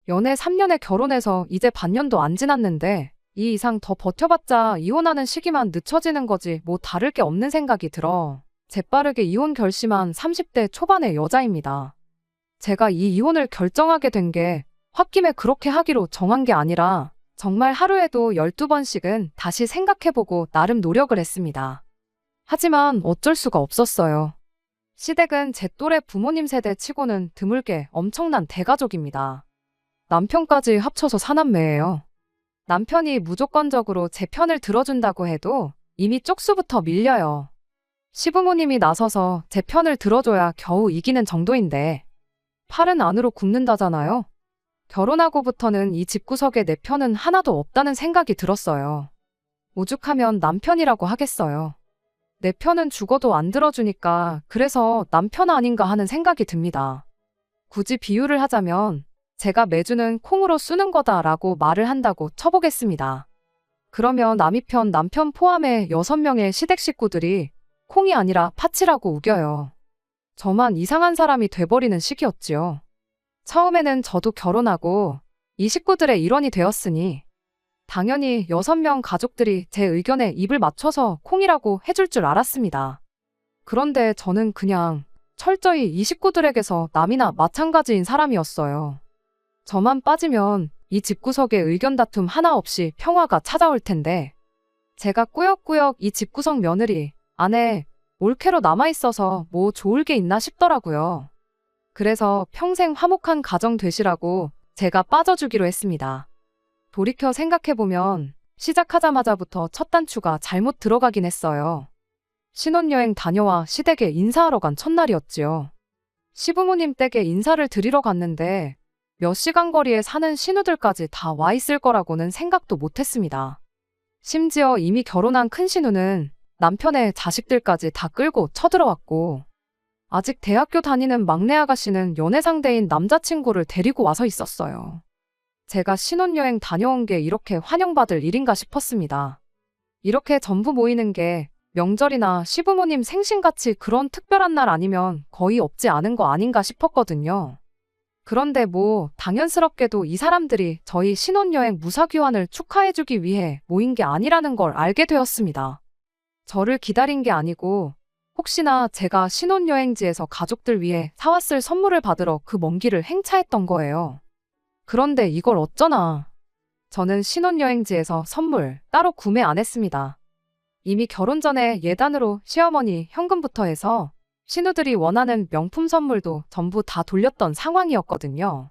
연애 3년에 결혼해서 이제 반년도 안 지났는데 이 이상 더 버텨봤자 이혼하는 시기만 늦춰지는 거지 뭐 다를 게 없는 생각이 들어. 재빠르게 이혼 결심한 30대 초반의 여자입니다. 제가 이 이혼을 결정하게 된 게 홧김에 그렇게 하기로 정한 게 아니라 정말 하루에도 12번씩은 다시 생각해보고 나름 노력을 했습니다. 하지만 어쩔 수가 없었어요. 시댁은 제 또래 부모님 세대 치고는 드물게 엄청난 대가족입니다. 남편까지 합쳐서 4남매예요. 남편이 무조건적으로 제 편을 들어준다고 해도 이미 쪽수부터 밀려요. 시부모님이 나서서 제 편을 들어줘야 겨우 이기는 정도인데 팔은 안으로 굽는다잖아요. 결혼하고부터는 이 집구석에 내 편은 하나도 없다는 생각이 들었어요. 오죽하면 남편이라고 하겠어요. 내 편은 죽어도 안 들어주니까 그래서 남편 아닌가 하는 생각이 듭니다. 굳이 비유를 하자면 제가 매주는 콩으로 쓰는 거다라고 말을 한다고 쳐보겠습니다. 그러면 남이 편 남편 포함해 6명의 시댁 식구들이 콩이 아니라 팥이라고 우겨요. 저만 이상한 사람이 돼버리는 시기였지요. 처음에는 저도 결혼하고 이 식구들의 일원이 되었으니 당연히 6명 가족들이 제 의견에 입을 맞춰서 콩이라고 해줄 줄 알았습니다. 그런데 저는 그냥 철저히 이 식구들에게서 남이나 마찬가지인 사람이었어요. 저만 빠지면 이 집구석에 의견 다툼 하나 없이 평화가 찾아올 텐데 제가 꾸역꾸역 이 집구석 며느리 안에 올케로 남아있어서 뭐 좋을 게 있나 싶더라고요. 그래서 평생 화목한 가정 되시라고 제가 빠져주기로 했습니다. 돌이켜 생각해보면 시작하자마자부터 첫 단추가 잘못 들어가긴 했어요. 신혼여행 다녀와 시댁에 인사하러 간 첫날이었지요. 시부모님 댁에 인사를 드리러 갔는데 몇 시간 거리에 사는 신우들까지 다 와 있을 거라고는 생각도 못했습니다. 심지어 이미 결혼한 큰 신우는 남편의 자식들까지 다 끌고 쳐들어왔고 아직 대학교 다니는 막내 아가씨는 연애 상대인 남자친구를 데리고 와서 있었어요. 제가 신혼여행 다녀온 게 이렇게 환영받을 일인가 싶었습니다. 이렇게 전부 모이는 게 명절이나 시부모님 생신같이 그런 특별한 날 아니면 거의 없지 않은 거 아닌가 싶었거든요. 그런데 뭐 당연스럽게도 이 사람들이 저희 신혼여행 무사귀환을 축하해주기 위해 모인 게 아니라는 걸 알게 되었습니다. 저를 기다린 게 아니고 혹시나 제가 신혼여행지에서 가족들 위해 사왔을 선물을 받으러 그 먼 길을 행차했던 거예요. 그런데 이걸 어쩌나. 저는 신혼여행지에서 선물 따로 구매 안 했습니다. 이미 결혼 전에 예단으로 시어머니 현금부터 해서 신우들이 원하는 명품 선물도 전부 다 돌렸던 상황이었거든요.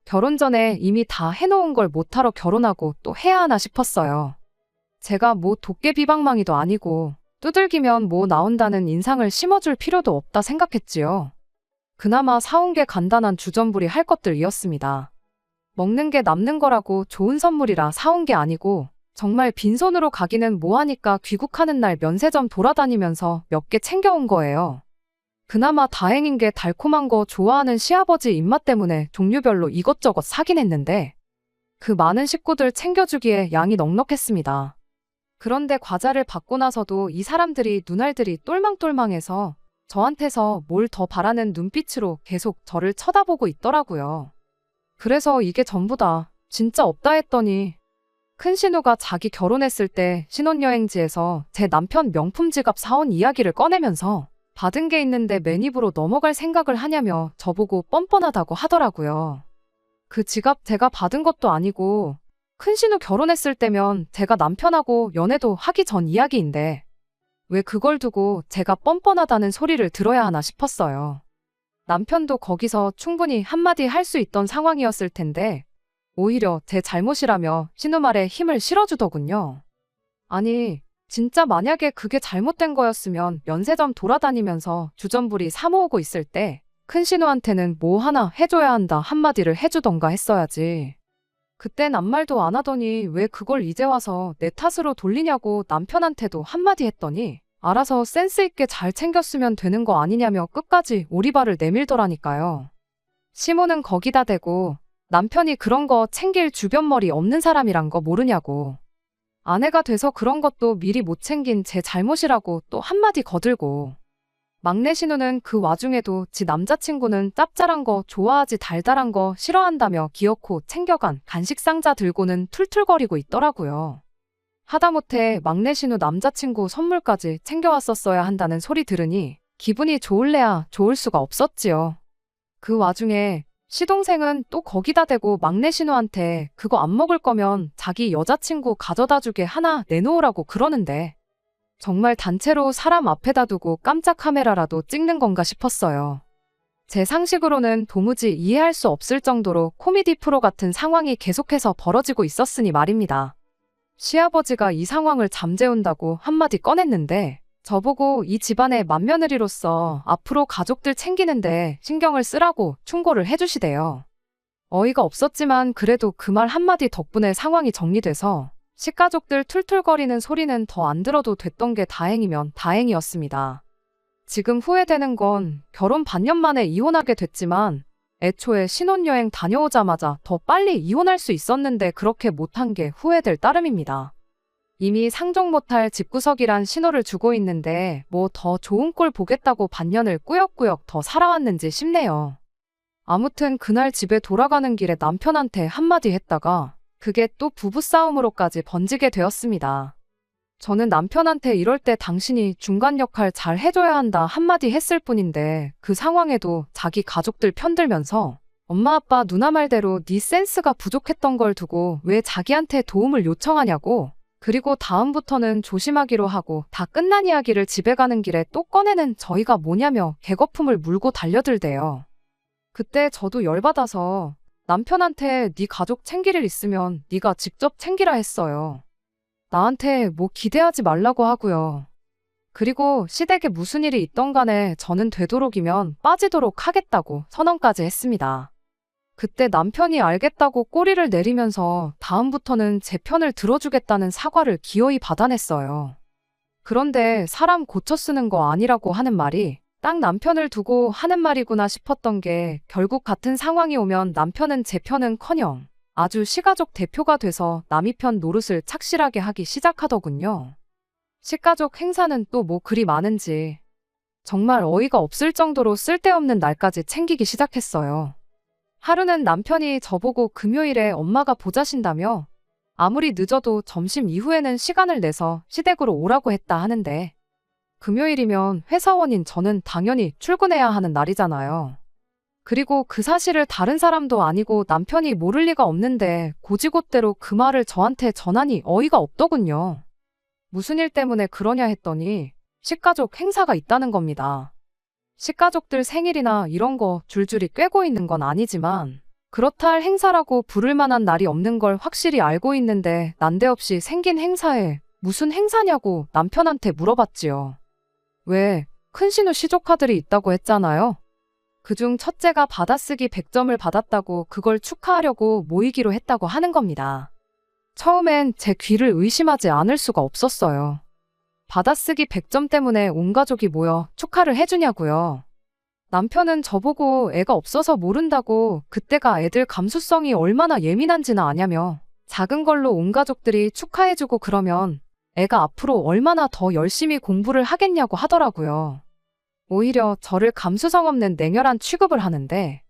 결혼 전에 이미 다 해놓은 걸 못하러 결혼하고 또 해야 하나 싶었어요. 제가 뭐 도깨비방망이도 아니고 두들기면 뭐 나온다는 인상을 심어줄 필요도 없다 생각했지요. 그나마 사온 게 간단한 주전부리 할 것들이었습니다. 먹는 게 남는 거라고 좋은 선물이라 사온 게 아니고 정말 빈손으로 가기는 뭐하니까 귀국하는 날 면세점 돌아다니면서 몇 개 챙겨온 거예요. 그나마 다행인 게 달콤한 거 좋아하는 시아버지 입맛 때문에 종류별로 이것저것 사긴 했는데 그 많은 식구들 챙겨주기에 양이 넉넉했습니다. 그런데 과자를 받고 나서도 이 사람들이 눈알들이 똘망똘망해서 저한테서 뭘 더 바라는 눈빛으로 계속 저를 쳐다보고 있더라고요. 그래서 이게 전부다. 진짜 없다 했더니 큰 신우가 자기 결혼했을 때 신혼여행지에서 제 남편 명품 지갑 사온 이야기를 꺼내면서 받은 게 있는데 맨입으로 넘어갈 생각을 하냐며 저보고 뻔뻔하다고 하더라고요. 그 지갑 제가 받은 것도 아니고 큰 신우 결혼했을 때면 제가 남편하고 연애도 하기 전 이야기인데 왜 그걸 두고 제가 뻔뻔하다는 소리를 들어야 하나 싶었어요. 남편도 거기서 충분히 한마디 할 수 있던 상황이었을 텐데 오히려 제 잘못이라며 신우 말에 힘을 실어주더군요. 아니 진짜 만약에 그게 잘못된 거였으면 면세점 돌아다니면서 주전부리 사 모으고 있을 때 큰 신우한테는 뭐 하나 해줘야 한다 한마디를 해주던가 했어야지. 그땐 아무 말도 안 하더니 왜 그걸 이제 와서 내 탓으로 돌리냐고 남편한테도 한마디 했더니 알아서 센스 있게 잘 챙겼으면 되는 거 아니냐며 끝까지 오리발을 내밀더라니까요. 시모는 거기다 대고 남편이 그런 거 챙길 주변머리 없는 사람이란 거 모르냐고. 아내가 돼서 그런 것도 미리 못 챙긴 제 잘못이라고 또 한마디 거들고. 막내 신우는 그 와중에도 지 남자친구는 짭짤한 거 좋아하지 달달한 거 싫어한다며 기어코 챙겨간 간식 상자 들고는 툴툴거리고 있더라고요. 하다못해 막내 신우 남자친구 선물까지 챙겨왔었어야 한다는 소리 들으니 기분이 좋을래야 좋을 수가 없었지요. 그 와중에 시동생은 또 거기다 대고 막내 신우한테 그거 안 먹을 거면 자기 여자친구 가져다 주게 하나 내놓으라고 그러는데 정말 단체로 사람 앞에다 두고 깜짝 카메라라도 찍는 건가 싶었어요. 제 상식으로는 도무지 이해할 수 없을 정도로 코미디 프로 같은 상황이 계속해서 벌어지고 있었으니 말입니다. 시아버지가 이 상황을 잠재운다고 한마디 꺼냈는데 저보고 이 집안의 맏며느리로서 앞으로 가족들 챙기는데 신경을 쓰라고 충고를 해주시대요. 어이가 없었지만 그래도 그 말 한마디 덕분에 상황이 정리돼서 식가족들 툴툴거리는 소리는 더 안 들어도 됐던 게 다행이면 다행이었습니다. 지금 후회되는 건 결혼 반년 만에 이혼하게 됐지만 애초에 신혼여행 다녀오자마자 더 빨리 이혼할 수 있었는데 그렇게 못한 게 후회될 따름입니다. 이미 상종 못할 집구석이란 신호를 주고 있는데 뭐 더 좋은 꼴 보겠다고 반년을 꾸역꾸역 더 살아왔는지 싶네요. 아무튼 그날 집에 돌아가는 길에 남편한테 한마디 했다가 그게 또 부부싸움으로까지 번지게 되었습니다. 저는 남편한테 이럴 때 당신이 중간 역할 잘 해줘야 한다 한마디 했을 뿐인데 그 상황에도 자기 가족들 편들면서 엄마 아빠 누나 말대로 네 센스가 부족했던 걸 두고 왜 자기한테 도움을 요청하냐고 그리고 다음부터는 조심하기로 하고 다 끝난 이야기를 집에 가는 길에 또 꺼내는 저희가 뭐냐며 개거품을 물고 달려들대요. 그때 저도 열받아서 남편한테 네 가족 챙길 일 있으면 네가 직접 챙기라 했어요. 나한테 뭐 기대하지 말라고 하고요. 그리고 시댁에 무슨 일이 있던 간에 저는 되도록이면 빠지도록 하겠다고 선언까지 했습니다. 그때 남편이 알겠다고 꼬리를 내리면서 다음부터는 제 편을 들어주겠다는 사과를 기어이 받아냈어요. 그런데 사람 고쳐 쓰는 거 아니라고 하는 말이 딱 남편을 두고 하는 말이구나 싶었던 게 결국 같은 상황이 오면 남편은 제 편은커녕 아주 시가족 대표가 돼서 남이 편 노릇을 착실하게 하기 시작하더군요. 시가족 행사는 또 뭐 그리 많은지 정말 어이가 없을 정도로 쓸데없는 날까지 챙기기 시작했어요. 하루는 남편이 저보고 금요일에 엄마가 보자신다며 아무리 늦어도 점심 이후에는 시간을 내서 시댁으로 오라고 했다 하는데 금요일이면 회사원인 저는 당연히 출근해야 하는 날이잖아요. 그리고 그 사실을 다른 사람도 아니고 남편이 모를 리가 없는데 고지곳대로 그 말을 저한테 전하니 어이가 없더군요. 무슨 일 때문에 그러냐 했더니 식가족 행사가 있다는 겁니다. 식가족들 생일이나 이런 거 줄줄이 꿰고 있는 건 아니지만 그렇다 할 행사라고 부를 만한 날이 없는 걸 확실히 알고 있는데 난데없이 생긴 행사에 무슨 행사냐고 남편한테 물어봤지요. 왜? 큰신우 시조카들이 있다고 했잖아요. 그중 첫째가 받아쓰기 100점을 받았다고 그걸 축하하려고 모이기로 했다고 하는 겁니다. 처음엔 제 귀를 의심하지 않을 수가 없었어요. 받아쓰기 100점 때문에 온 가족이 모여 축하를 해주냐고요. 남편은 저보고 애가 없어서 모른다고 그때가 애들 감수성이 얼마나 예민한지나 아냐며 작은 걸로 온 가족들이 축하해주고 그러면 애가 앞으로 얼마나 더 열심히 공부를 하겠냐고 하더라고요. 오히려 저를 감수성 없는 냉혈한 취급을 하는데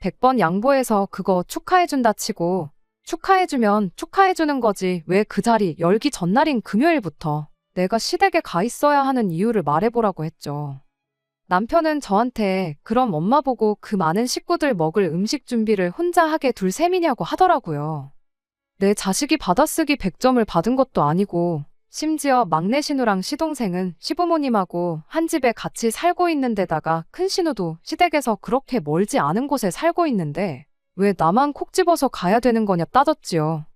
100번 양보해서 그거 축하해준다 치고 축하해주면 축하해주는 거지 왜 그 자리 열기 전날인 금요일부터 내가 시댁에 가 있어야 하는 이유를 말해보라고 했죠. 남편은 저한테 그럼 엄마 보고 그 많은 식구들 먹을 음식 준비를 혼자 하게 둘 셈이냐고 하더라고요. 내 자식이 받아쓰기 100점을 받은 것도 아니고 심지어 막내 신우랑 시동생은 시부모님하고 한 집에 같이 살고 있는 데다가 큰 신우도 시댁에서 그렇게 멀지 않은 곳에 살고 있는데 왜 나만 콕 집어서 가야 되는 거냐 따졌지요.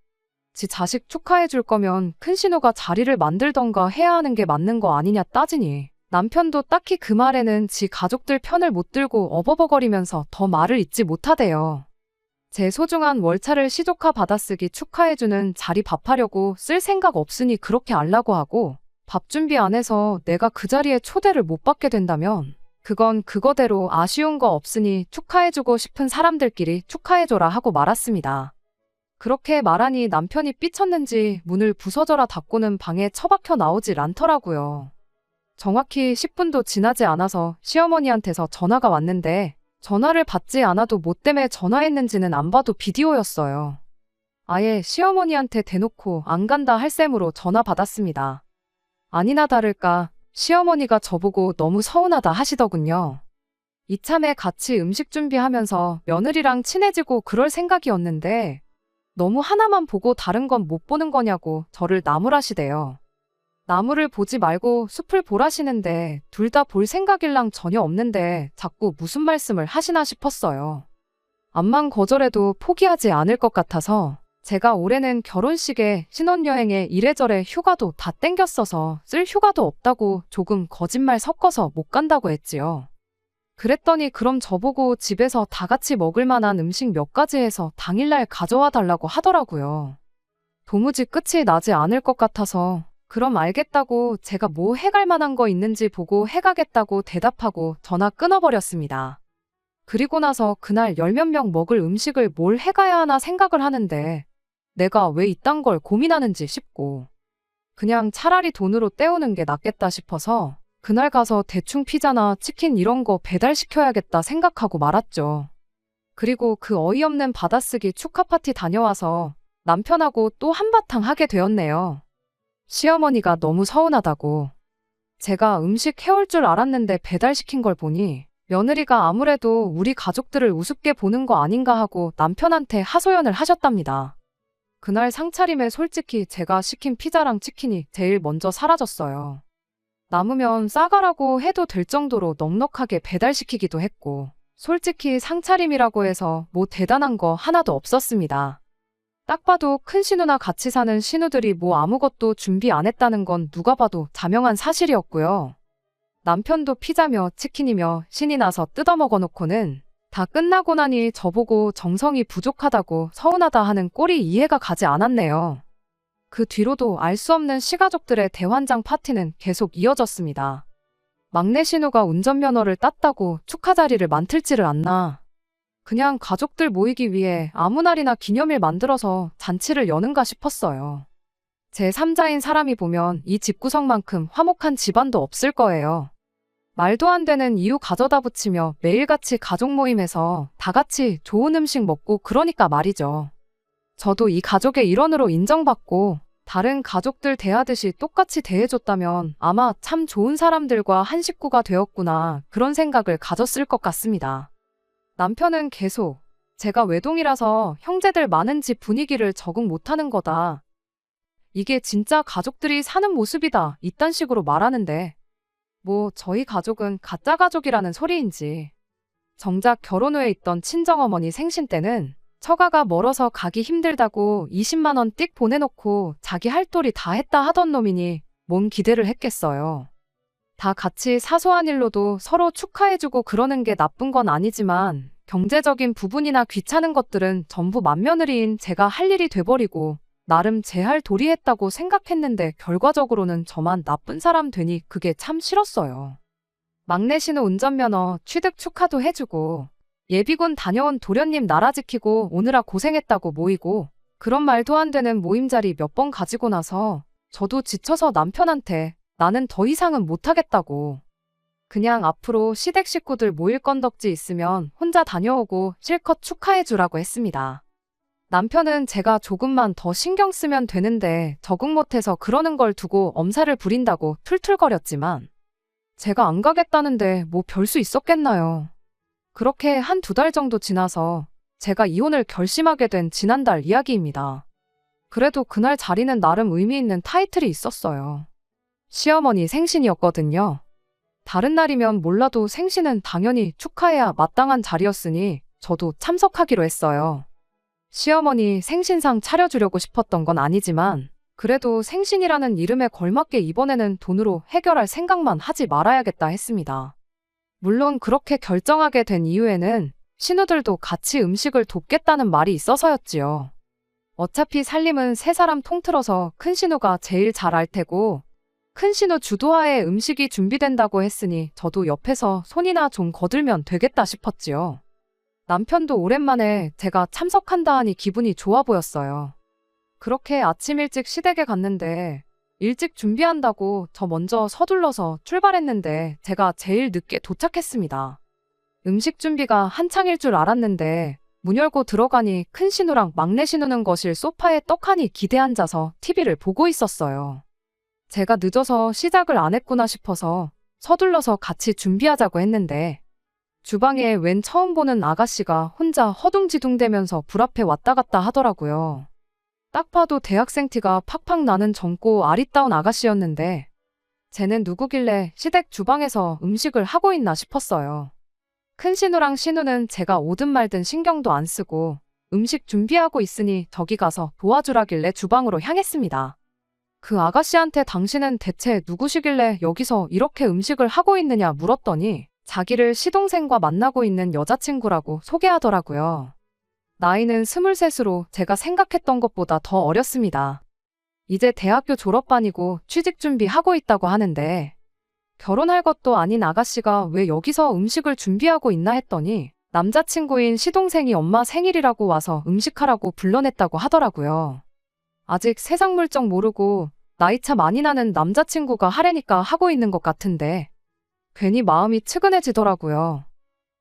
지 자식 축하해 줄 거면 큰 신우가 자리를 만들던가 해야 하는 게 맞는 거 아니냐 따지니 남편도 딱히 그 말에는 지 가족들 편을 못 들고 어버버거리면서 더 말을 잇지 못하대요. 제 소중한 월차를 시조카 받아쓰기 축하해주는 자리 밥하려고 쓸 생각 없으니 그렇게 알라고 하고 밥 준비 안 해서 내가 그 자리에 초대를 못 받게 된다면 그건 그거대로 아쉬운 거 없으니 축하해주고 싶은 사람들끼리 축하해줘라 하고 말았습니다. 그렇게 말하니 남편이 삐쳤는지 문을 부서져라 닫고는 방에 처박혀 나오질 않더라고요. 정확히 10분도 지나지 않아서 시어머니한테서 전화가 왔는데 전화를 받지 않아도 뭐 때문에 전화했는지는 안 봐도 비디오였어요. 아예 시어머니한테 대놓고 안 간다 할 셈으로 전화 받았습니다. 아니나 다를까 시어머니가 저보고 너무 서운하다 하시더군요. 이참에 같이 음식 준비하면서 며느리랑 친해지고 그럴 생각이었는데 너무 하나만 보고 다른 건 못 보는 거냐고 저를 나무라시대요. 나무를 보지 말고 숲을 보라시는데 둘 다 볼 생각일랑 전혀 없는데 자꾸 무슨 말씀을 하시나 싶었어요. 암만 거절해도 포기하지 않을 것 같아서 제가 올해는 결혼식에 신혼여행에 이래저래 휴가도 다 땡겼어서 쓸 휴가도 없다고 조금 거짓말 섞어서 못 간다고 했지요. 그랬더니 그럼 저보고 집에서 다 같이 먹을 만한 음식 몇 가지 해서 당일날 가져와 달라고 하더라고요. 도무지 끝이 나지 않을 것 같아서 그럼 알겠다고 제가 뭐 해갈 만한 거 있는지 보고 해가겠다고 대답하고 전화 끊어버렸습니다. 그리고 나서 그날 열 몇 명 먹을 음식을 뭘 해가야 하나 생각을 하는데 내가 왜 이딴 걸 고민하는지 싶고 그냥 차라리 돈으로 때우는 게 낫겠다 싶어서 그날 가서 대충 피자나 치킨 이런 거 배달시켜야겠다 생각하고 말았죠. 그리고 그 어이없는 받아쓰기 축하 파티 다녀와서 남편하고 또 한바탕 하게 되었네요. 시어머니가 너무 서운하다고. 제가 음식 해올 줄 알았는데 배달시킨 걸 보니 며느리가 아무래도 우리 가족들을 우습게 보는 거 아닌가 하고 남편한테 하소연을 하셨답니다. 그날 상차림에 솔직히 제가 시킨 피자랑 치킨이 제일 먼저 사라졌어요. 남으면 싸가라고 해도 될 정도로 넉넉하게 배달시키기도 했고 솔직히 상차림이라고 해서 뭐 대단한 거 하나도 없었습니다. 딱 봐도 큰 신우나 같이 사는 신우들이 뭐 아무것도 준비 안 했다는 건 누가 봐도 자명한 사실이었고요. 남편도 피자며 치킨이며 신이 나서 뜯어먹어 놓고는 다 끝나고 나니 저보고 정성이 부족하다고 서운하다 하는 꼴이 이해가 가지 않았네요. 그 뒤로도 알 수 없는 시가족들의 대환장 파티는 계속 이어졌습니다. 막내 신우가 운전면허를 땄다고 축하 자리를 만들지를 않나. 그냥 가족들 모이기 위해 아무 날이나 기념일 만들어서 잔치를 여는가 싶었어요. 제 3자인 사람이 보면 이 집구석만큼 화목한 집안도 없을 거예요. 말도 안 되는 이유 가져다 붙이며 매일같이 가족 모임에서 다 같이 좋은 음식 먹고 그러니까 말이죠. 저도 이 가족의 일원으로 인정받고 다른 가족들 대하듯이 똑같이 대해줬다면 아마 참 좋은 사람들과 한 식구가 되었구나 그런 생각을 가졌을 것 같습니다. 남편은 계속 제가 외동이라서 형제들 많은 집 분위기를 적응 못하는 거다. 이게 진짜 가족들이 사는 모습이다. 이딴 식으로 말하는데 뭐 저희 가족은 가짜 가족이라는 소리인지. 정작 결혼 후에 있던 친정어머니 생신 때는 처가가 멀어서 가기 힘들다고 20만 원 띡 보내놓고 자기 할 도리 다 했다 하던 놈이니 뭔 기대를 했겠어요. 다 같이 사소한 일로도 서로 축하해주고 그러는 게 나쁜 건 아니지만 경제적인 부분이나 귀찮은 것들은 전부 맏며느리인 제가 할 일이 돼버리고 나름 제 할 도리 했다고 생각했는데 결과적으로는 저만 나쁜 사람 되니 그게 참 싫었어요. 막내 신우 운전면허 취득 축하도 해주고 예비군 다녀온 도련님 나라 지키고 오느라 고생했다고 모이고 그런 말도 안 되는 모임 자리 몇 번 가지고 나서 저도 지쳐서 남편한테 나는 더 이상은 못하겠다고. 그냥 앞으로 시댁 식구들 모일 건덕지 있으면 혼자 다녀오고 실컷 축하해주라고 했습니다. 남편은 제가 조금만 더 신경 쓰면 되는데 적응 못해서 그러는 걸 두고 엄살을 부린다고 툴툴거렸지만 제가 안 가겠다는데 뭐 별 수 있었겠나요. 그렇게 한 두 달 정도 지나서 제가 이혼을 결심하게 된 지난달 이야기입니다. 그래도 그날 자리는 나름 의미 있는 타이틀이 있었어요. 시어머니 생신이었거든요. 다른 날이면 몰라도 생신은 당연히 축하해야 마땅한 자리였으니 저도 참석하기로 했어요. 시어머니 생신상 차려주려고 싶었던 건 아니지만 그래도 생신이라는 이름에 걸맞게 이번에는 돈으로 해결할 생각만 하지 말아야겠다 했습니다. 물론 그렇게 결정하게 된 이유에는 신우들도 같이 음식을 돕겠다는 말이 있어서였지요. 어차피 살림은 세 사람 통틀어서 큰 신우가 제일 잘 알 테고 큰 신우 주도하에 음식이 준비된다고 했으니 저도 옆에서 손이나 좀 거들면 되겠다 싶었지요. 남편도 오랜만에 제가 참석한다 하니 기분이 좋아 보였어요. 그렇게 아침 일찍 시댁에 갔는데 일찍 준비한다고 저 먼저 서둘러서 출발했는데 제가 제일 늦게 도착했습니다. 음식 준비가 한창일 줄 알았는데 문 열고 들어가니 큰 신우랑 막내 신우는 거실 소파에 떡하니 기대 앉아서 TV를 보고 있었어요. 제가 늦어서 시작을 안 했구나 싶어서 서둘러서 같이 준비하자고 했는데 주방에 웬 처음 보는 아가씨가 혼자 허둥지둥대면서 불 앞에 왔다 갔다 하더라고요. 딱 봐도 대학생 티가 팍팍 나는 젊고 아리따운 아가씨였는데 쟤는 누구길래 시댁 주방에서 음식을 하고 있나 싶었어요. 큰 신우랑 신우는 제가 오든 말든 신경도 안 쓰고 음식 준비하고 있으니 저기 가서 도와주라길래 주방으로 향했습니다. 그 아가씨한테 당신은 대체 누구시길래 여기서 이렇게 음식을 하고 있느냐 물었더니 자기를 시동생과 만나고 있는 여자친구라고 소개하더라고요. 나이는 23으로 제가 생각했던 것보다 더 어렸습니다. 이제 대학교 졸업반이고 취직 준비하고 있다고 하는데 결혼할 것도 아닌 아가씨가 왜 여기서 음식을 준비하고 있나 했더니 남자친구인 시동생이 엄마 생일이라고 와서 음식하라고 불러냈다고 하더라고요. 아직 세상 물정 모르고 나이차 많이 나는 남자친구가 하래니까 하고 있는 것 같은데 괜히 마음이 측은해지더라고요.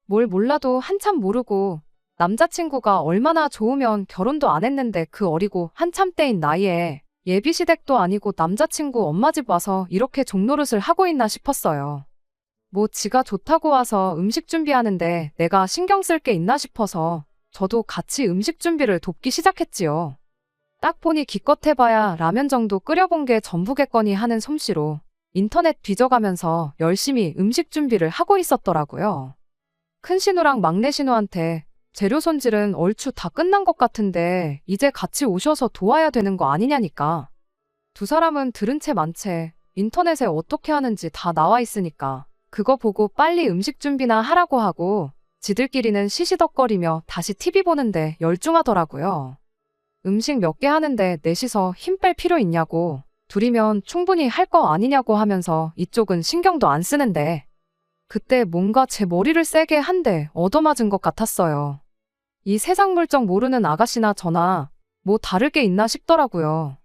뭘 몰라도 한참 모르고 남자친구가 얼마나 좋으면 결혼도 안 했는데 그 어리고 한참 때인 나이에 예비시댁도 아니고 남자친구 엄마 집 와서 이렇게 종노릇을 하고 있나 싶었어요. 뭐 지가 좋다고 와서 음식 준비하는데 내가 신경 쓸 게 있나 싶어서 저도 같이 음식 준비를 돕기 시작했지요. 딱 보니 기껏 해봐야 라면 정도 끓여본 게 전부겠거니 하는 솜씨로 인터넷 뒤져가면서 열심히 음식 준비를 하고 있었더라고요. 큰 신우랑 막내 신우한테 재료 손질은 얼추 다 끝난 것 같은데 이제 같이 오셔서 도와야 되는 거 아니냐니까. 두 사람은 들은 채 만 채 인터넷에 어떻게 하는지 다 나와 있으니까 그거 보고 빨리 음식 준비나 하라고 하고 지들끼리는 시시덕거리며 다시 TV 보는데 열중하더라고요. 음식 몇 개 하는데 넷이서 힘 뺄 필요 있냐고, 둘이면 충분히 할 거 아니냐고 하면서 이쪽은 신경도 안 쓰는데 그때 뭔가 제 머리를 세게 한 대 얻어맞은 것 같았어요. 이 세상 물정 모르는 아가씨나 저나 뭐 다를 게 있나 싶더라고요.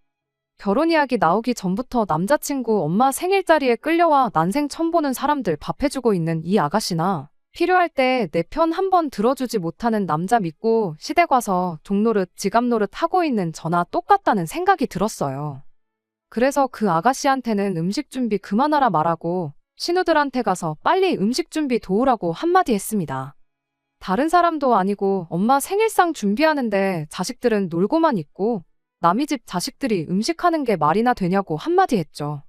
결혼 이야기 나오기 전부터 남자친구 엄마 생일자리에 끌려와 난생 처음 보는 사람들 밥 해주고 있는 이 아가씨나 필요할 때 내 편 한 번 들어주지 못하는 남자 믿고 시댁 와서 종노릇 지갑노릇 하고 있는 저나 똑같다는 생각이 들었어요. 그래서 그 아가씨한테는 음식 준비 그만하라 말하고 신우들한테 가서 빨리 음식 준비 도우라고 한마디 했습니다. 다른 사람도 아니고 엄마 생일상 준비하는데 자식들은 놀고만 있고 남의 집 자식들이 음식하는 게 말이나 되냐고 한마디 했죠.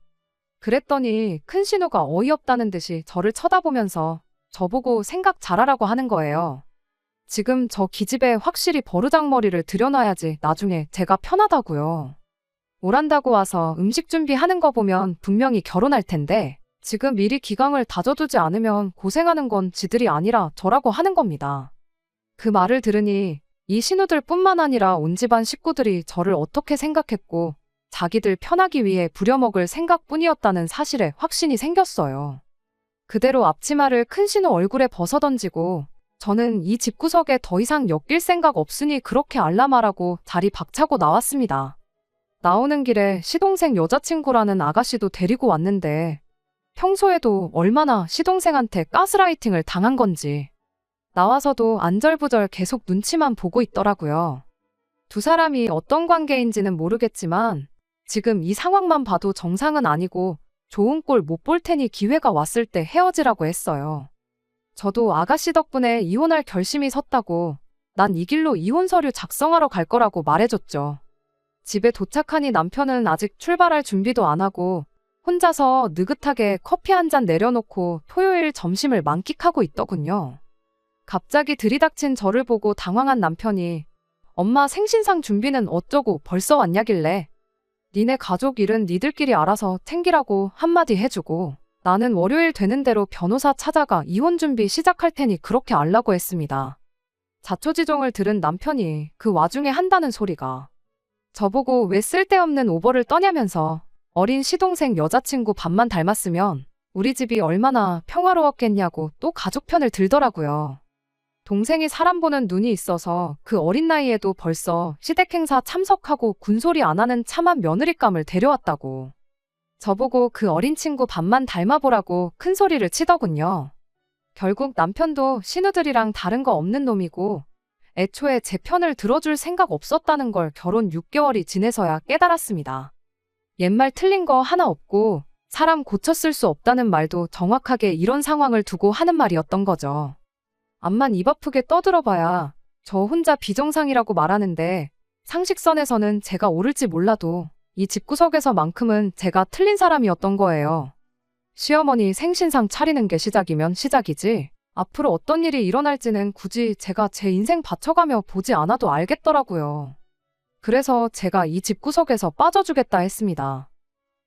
그랬더니 큰 신우가 어이없다는 듯이 저를 쳐다보면서 저보고 생각 잘하라고 하는 거예요. 지금 저 기집애 확실히 버르장머리를 들여놔야지 나중에 제가 편하다고요. 오란다고 와서 음식 준비하는 거 보면 분명히 결혼할 텐데 지금 미리 기강을 다져두지 않으면 고생하는 건 지들이 아니라 저라고 하는 겁니다. 그 말을 들으니 이 신우들 뿐만 아니라 온 집안 식구들이 저를 어떻게 생각했고 자기들 편하기 위해 부려먹을 생각뿐이었다는 사실에 확신이 생겼어요. 그대로 앞치마를 큰 신우 얼굴에 벗어던지고 저는 이 집구석에 더 이상 엮일 생각 없으니 그렇게 알라말하고 자리 박차고 나왔습니다. 나오는 길에 시동생 여자친구라는 아가씨도 데리고 왔는데 평소에도 얼마나 시동생한테 가스라이팅을 당한 건지 나와서도 안절부절 계속 눈치만 보고 있더라고요. 두 사람이 어떤 관계인지는 모르겠지만 지금 이 상황만 봐도 정상은 아니고 좋은 꼴 못 볼 테니 기회가 왔을 때 헤어지라고 했어요. 저도 아가씨 덕분에 이혼할 결심이 섰다고 난 이 길로 이혼 서류 작성하러 갈 거라고 말해줬죠. 집에 도착하니 남편은 아직 출발할 준비도 안 하고 혼자서 느긋하게 커피 한 잔 내려놓고 토요일 점심을 만끽하고 있더군요. 갑자기 들이닥친 저를 보고 당황한 남편이 엄마 생신상 준비는 어쩌고 벌써 왔냐길래 니네 가족 일은 니들끼리 알아서 챙기라고 한마디 해주고 나는 월요일 되는 대로 변호사 찾아가 이혼 준비 시작할 테니 그렇게 알라고 했습니다. 자초지종을 들은 남편이 그 와중에 한다는 소리가 저보고 왜 쓸데없는 오버를 떠냐면서 어린 시동생 여자친구 밥만 닮았으면 우리 집이 얼마나 평화로웠겠냐고 또 가족 편을 들더라고요. 동생이 사람 보는 눈이 있어서 그 어린 나이에도 벌써 시댁 행사 참석하고 군소리 안 하는 참한 며느리감을 데려왔다고. 저보고 그 어린 친구 밥만 닮아보라고 큰 소리를 치더군요. 결국 남편도 신우들이랑 다른 거 없는 놈이고 애초에 제 편을 들어줄 생각 없었다는 걸 결혼 6개월이 지내서야 깨달았습니다. 옛말 틀린 거 하나 없고 사람 고쳐 쓸 수 없다는 말도 정확하게 이런 상황을 두고 하는 말이었던 거죠. 암만 입 아프게 떠들어봐야 저 혼자 비정상이라고 말하는데 상식선에서는 제가 옳을지 몰라도 이 집구석에서만큼은 제가 틀린 사람이었던 거예요. 시어머니 생신상 차리는 게 시작이면 시작이지 앞으로 어떤 일이 일어날지는 굳이 제가 제 인생 바쳐가며 보지 않아도 알겠더라고요. 그래서 제가 이 집구석에서 빠져주겠다 했습니다.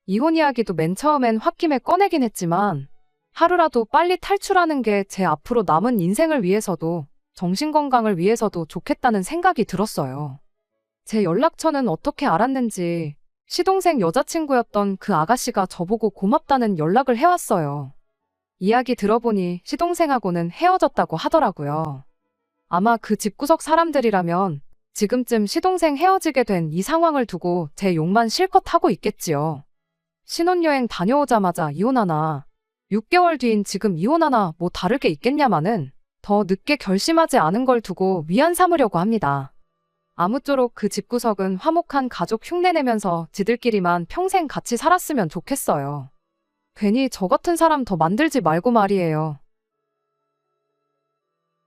이혼 이야기도 맨 처음엔 홧김에 꺼내긴 했지만 하루라도 빨리 탈출하는 게 제 앞으로 남은 인생을 위해서도 정신건강을 위해서도 좋겠다는 생각이 들었어요. 제 연락처는 어떻게 알았는지 시동생 여자친구였던 그 아가씨가 저보고 고맙다는 연락을 해왔어요. 이야기 들어보니 시동생하고는 헤어졌다고 하더라고요. 아마 그 집구석 사람들이라면 지금쯤 시동생 헤어지게 된 이 상황을 두고 제 욕만 실컷 하고 있겠지요. 신혼여행 다녀오자마자 이혼하나 6개월 뒤인 지금 이혼하나 뭐 다를 게 있겠냐마는 더 늦게 결심하지 않은 걸 두고 위안 삼으려고 합니다. 아무쪼록 그 집구석은 화목한 가족 흉내내면서 지들끼리만 평생 같이 살았으면 좋겠어요. 괜히 저 같은 사람 더 만들지 말고 말이에요.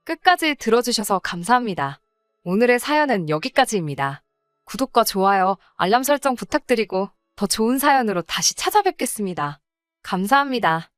끝까지 들어주셔서 감사합니다. 오늘의 사연은 여기까지입니다. 구독과 좋아요, 알람 설정 부탁드리고 더 좋은 사연으로 다시 찾아뵙겠습니다. 감사합니다.